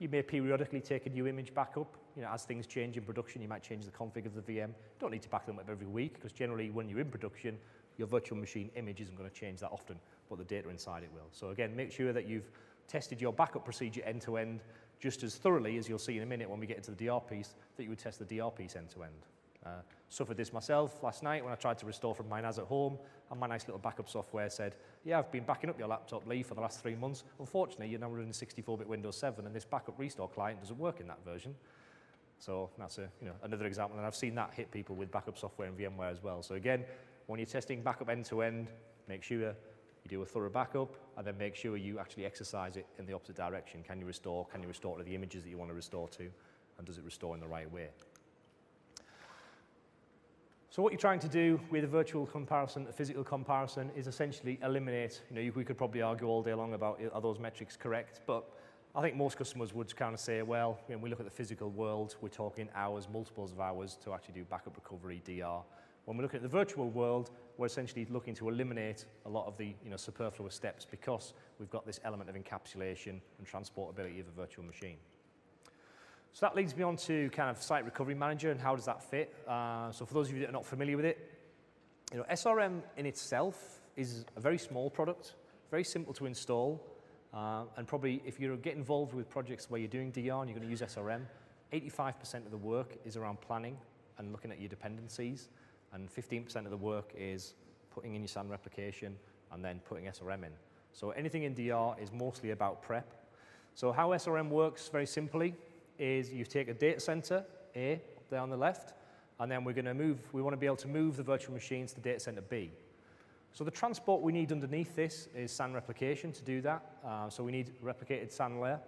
You may periodically take a new image backup. You know, as things change in production, you might change the config of the VM. You don't need to back them up every week, because generally when you're in production, your virtual machine image isn't going to change that often, but the data inside it will. So again, make sure that you've tested your backup procedure end to end just as thoroughly as you'll see in a minute when we get into the DR piece, that you would test the DR piece end to end. Suffered this myself last night when I tried to restore from my NAS at home, and my nice little backup software said, yeah, I've been backing up your laptop, Lee, for the last 3 months. Unfortunately, you're now running 64-bit Windows 7, and this backup restore client doesn't work in that version. So that's another example, and I've seen that hit people with backup software in VMware as well. So again, when you're testing backup end to end, make sure you do a thorough backup, and then make sure you actually exercise it in the opposite direction. Can you restore? Can you restore to the images that you want to restore to? And does it restore in the right way? So what you're trying to do with a virtual comparison, a physical comparison, is essentially eliminate, we could probably argue all day long about are those metrics correct, but I think most customers would kind of say, well, when we look at the physical world, we're talking hours, multiples of hours to actually do backup recovery, DR. When we look at the virtual world, we're essentially looking to eliminate a lot of the superfluous steps, because we've got this element of encapsulation and transportability of a virtual machine. So that leads me on to kind of Site Recovery Manager and how does that fit. So for those of you that are not familiar with it, SRM in itself is a very small product, very simple to install, and probably if you get involved with projects where you're doing DR and you're going to use SRM, 85% of the work is around planning and looking at your dependencies, and 15% of the work is putting in your SAN replication and then putting SRM in. So anything in DR is mostly about prep. So how SRM works very simply is you take a data center, A, up there on the left, and then we want to be able to move the virtual machines to data center B. So the transport we need underneath this is SAN replication to do that. So we need a replicated SAN layer.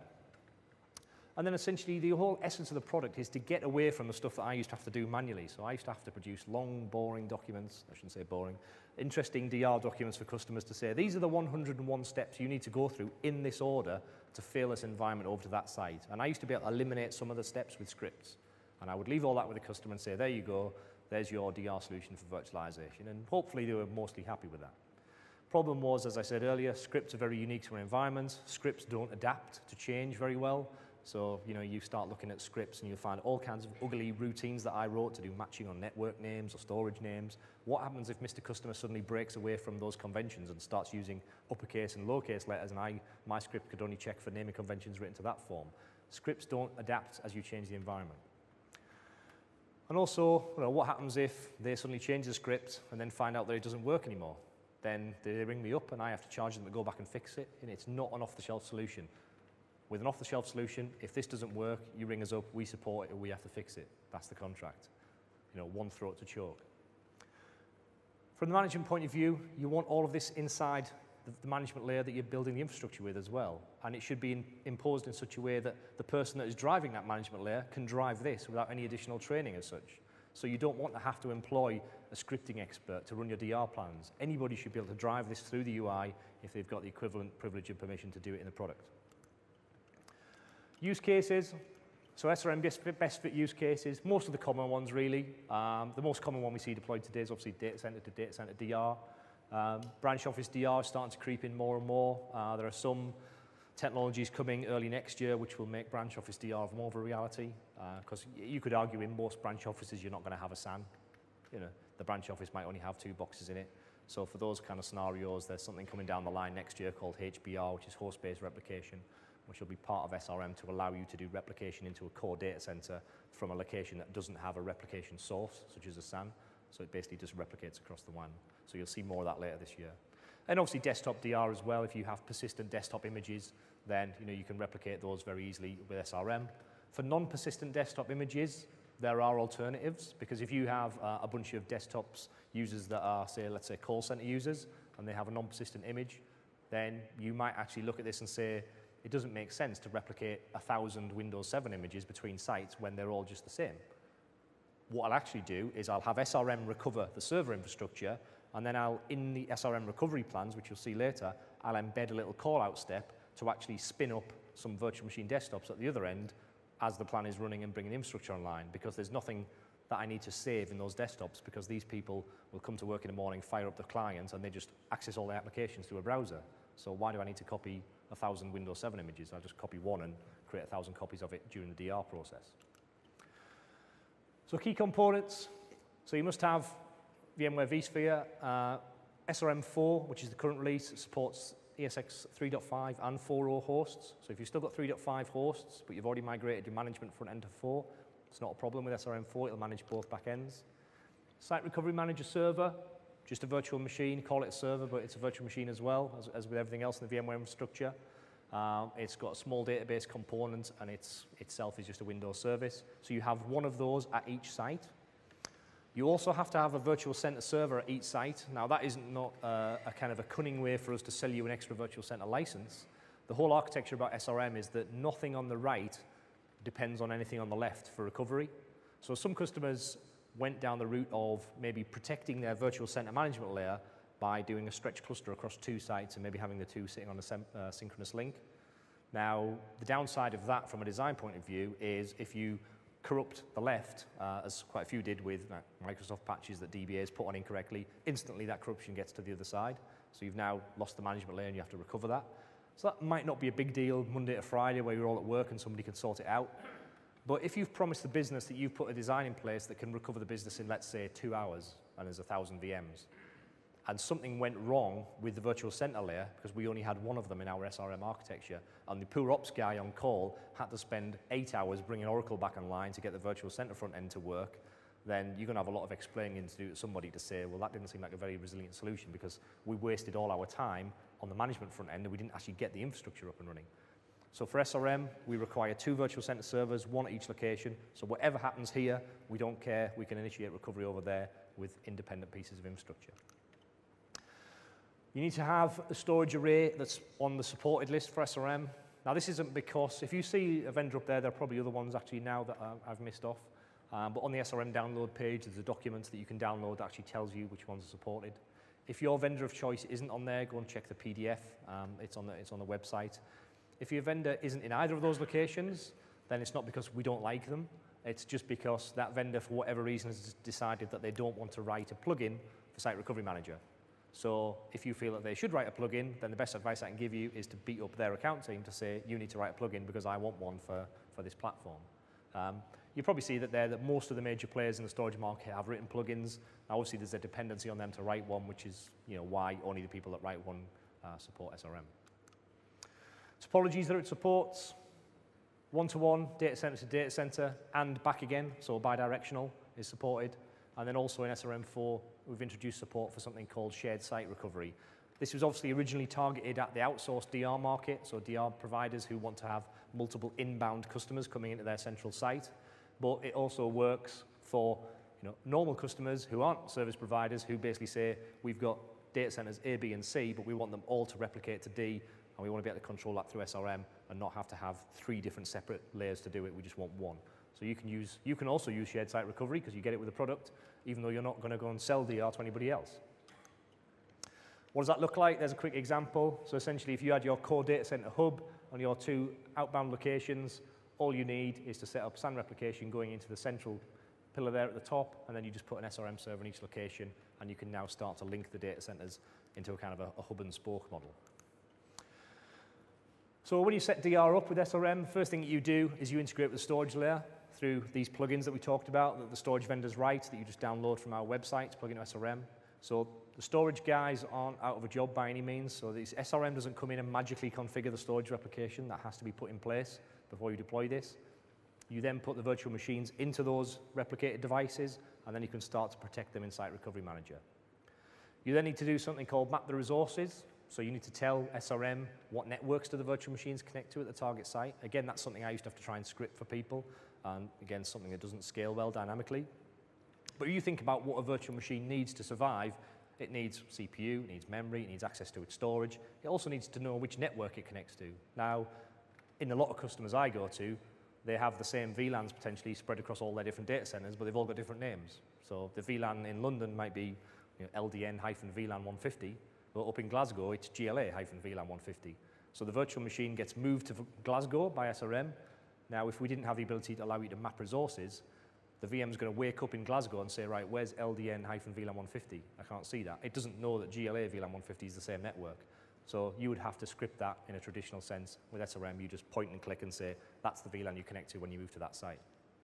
And then essentially the whole essence of the product is to get away from the stuff that I used to have to do manually. So I used to have to produce long, boring documents, I shouldn't say boring, interesting DR documents for customers to say, these are the 101 steps you need to go through in this order to fail this environment over to that site. And I used to be able to eliminate some of the steps with scripts. And I would leave all that with the customer and say, there you go, there's your DR solution for virtualization. And hopefully they were mostly happy with that. Problem was, as I said earlier, scripts are very unique to our environments. Scripts don't adapt to change very well. So, you start looking at scripts and you'll find all kinds of ugly routines that I wrote to do matching on network names or storage names. What happens if Mr. Customer suddenly breaks away from those conventions and starts using uppercase and lowercase letters, and my script could only check for naming conventions written to that form? Scripts don't adapt as you change the environment. And also, what happens if they suddenly change the script and then find out that it doesn't work anymore? Then they ring me up and I have to charge them to go back and fix it, and it's not an off-the-shelf solution. With an off-the-shelf solution, if this doesn't work, you ring us up, we support it, or we have to fix it. That's the contract. One throat to choke. From the management point of view, you want all of this inside the management layer that you're building the infrastructure with as well. And it should be imposed in such a way that the person that is driving that management layer can drive this without any additional training as such. So you don't want to have to employ a scripting expert to run your DR plans. Anybody should be able to drive this through the UI if they've got the equivalent privilege and permission to do it in the product. Use cases. So SRM best fit use cases, most of the common ones really. The most common one we see deployed today is obviously data center to data center DR. Branch office DR is starting to creep in more and more. There are some technologies coming early next year which will make branch office DR more of a reality, because you could argue in most branch offices you're not going to have a SAN. The branch office might only have 2 boxes in it. So for those kind of scenarios, there's something coming down the line next year called HBR, which is host-based replication, which will be part of SRM to allow you to do replication into a core data center from a location that doesn't have a replication source, such as a SAN. So it basically just replicates across the WAN. So you'll see more of that later this year. And obviously desktop DR as well. If you have persistent desktop images, then you can replicate those very easily with SRM. For non-persistent desktop images, there are alternatives, because if you have a bunch of desktops users that are, say, let's say call center users, and they have a non-persistent image, then you might actually look at this and say, it doesn't make sense to replicate 1,000 Windows 7 images between sites when they're all just the same. What I'll actually do is I'll have SRM recover the server infrastructure, and then in the SRM recovery plans, which you'll see later, I'll embed a little call-out step to actually spin up some virtual machine desktops at the other end as the plan is running and bringing infrastructure online, because there's nothing that I need to save in those desktops, because these people will come to work in the morning, fire up the client, and they just access all the applications through a browser. So why do I need to copy 1,000 Windows 7 images? I'll just copy one and create 1,000 copies of it during the DR process. So key components. So you must have VMware vSphere. SRM4, which is the current release, supports ESX 3.5 and 4.0 hosts. So if you've still got 3.5 hosts, but you've already migrated your management front end to 4, it's not a problem with SRM4. It'll manage both back ends. Site Recovery Manager server, just a virtual machine. Call it a server, but it's a virtual machine as well, as with everything else in the VMware infrastructure. It's got a small database component, and itself is just a Windows service. So you have one of those at each site. You also have to have a virtual center server at each site. Now, that isn't not a kind of a cunning way for us to sell you an extra virtual center license. The whole architecture about SRM is that nothing on the right depends on anything on the left for recovery. So some customers went down the route of maybe protecting their virtual center management layer by doing a stretch cluster across 2 sites and maybe having the 2 sitting on a synchronous link. Now, the downside of that from a design point of view is if you corrupt the left, as quite a few did with Microsoft patches that DBAs put on incorrectly, instantly that corruption gets to the other side. So you've now lost the management layer and you have to recover that. So that might not be a big deal Monday to Friday where you're all at work and somebody can sort it out. But if you've promised the business that you've put a design in place that can recover the business in, let's say, 2 hours, and there's 1,000 VMs, and something went wrong with the virtual center layer because we only had one of them in our SRM architecture, and the poor ops guy on call had to spend 8 hours bringing Oracle back online to get the virtual center front end to work, then you're going to have a lot of explaining to do to somebody to say, well, that didn't seem like a very resilient solution because we wasted all our time on the management front end and we didn't actually get the infrastructure up and running. So for SRM, we require 2 virtual center servers, 1 at each location. So whatever happens here, we don't care. We can initiate recovery over there with independent pieces of infrastructure. You need to have a storage array that's on the supported list for SRM. Now, this isn't because, if you see a vendor up there, there are probably other ones actually now that I've missed off. But on the SRM download page, there's a document that you can download that actually tells you which ones are supported. If your vendor of choice isn't on there, go and check the PDF. It's on the website. If your vendor isn't in either of those locations, then it's not because we don't like them. It's just because that vendor, for whatever reason, has decided that they don't want to write a plugin for Site Recovery Manager. So if you feel that they should write a plugin, then the best advice I can give you is to beat up their account team to say, you need to write a plugin because I want one for this platform. You probably see that most of the major players in the storage market have written plugins. Now, obviously, there's a dependency on them to write one, which is why only the people that write one support SRM. Topologies that it supports, one-to-one, data center to data center, and back again, so bidirectional is supported. And then also in SRM4, we've introduced support for something called shared site recovery. This was obviously originally targeted at the outsourced DR market, so DR providers who want to have multiple inbound customers coming into their central site. But it also works for normal customers who aren't service providers who basically say, we've got data centers A, B, and C, but we want them all to replicate to D, and we want to be able to control that through SRM and not have to have 3 different separate layers to do it. We just want one. So you can also use shared site recovery because you get it with the product, even though you're not going to go and sell DR to anybody else. What does that look like? There's a quick example. So essentially, if you had your core data center hub on your 2 outbound locations, all you need is to set up SAN replication going into the central pillar there at the top, and then you just put an SRM server in each location, and you can now start to link the data centers into a kind of a hub and spoke model. So when you set DR up with SRM, first thing that you do is you integrate with the storage layer through these plugins that we talked about, that the storage vendors write, that you just download from our website to plug into SRM. So the storage guys aren't out of a job by any means, so this SRM doesn't come in and magically configure the storage replication. That has to be put in place before you deploy this. You then put the virtual machines into those replicated devices, and then you can start to protect them in Site Recovery Manager. You then need to do something called map the resources. So you need to tell SRM what networks do the virtual machines connect to at the target site. Again, that's something I used to have to try and script for people. And again, something that doesn't scale well dynamically. But you think about what a virtual machine needs to survive. It needs CPU, it needs memory, it needs access to its storage. It also needs to know which network it connects to. Now, in a lot of customers I go to, they have the same VLANs potentially spread across all their different data centers, but they've all got different names. So the VLAN in London might be LDN-VLAN 150, but up in Glasgow, it's GLA-VLAN 150. So the virtual machine gets moved to Glasgow by SRM. Now, if we didn't have the ability to allow you to map resources, the VM's going to wake up in Glasgow and say, right, where's LDN-VLAN 150? I can't see that. It doesn't know that GLA-VLAN 150 is the same network. So you would have to script that in a traditional sense. With SRM, you just point and click and say, that's the VLAN you connect to when you move to that site.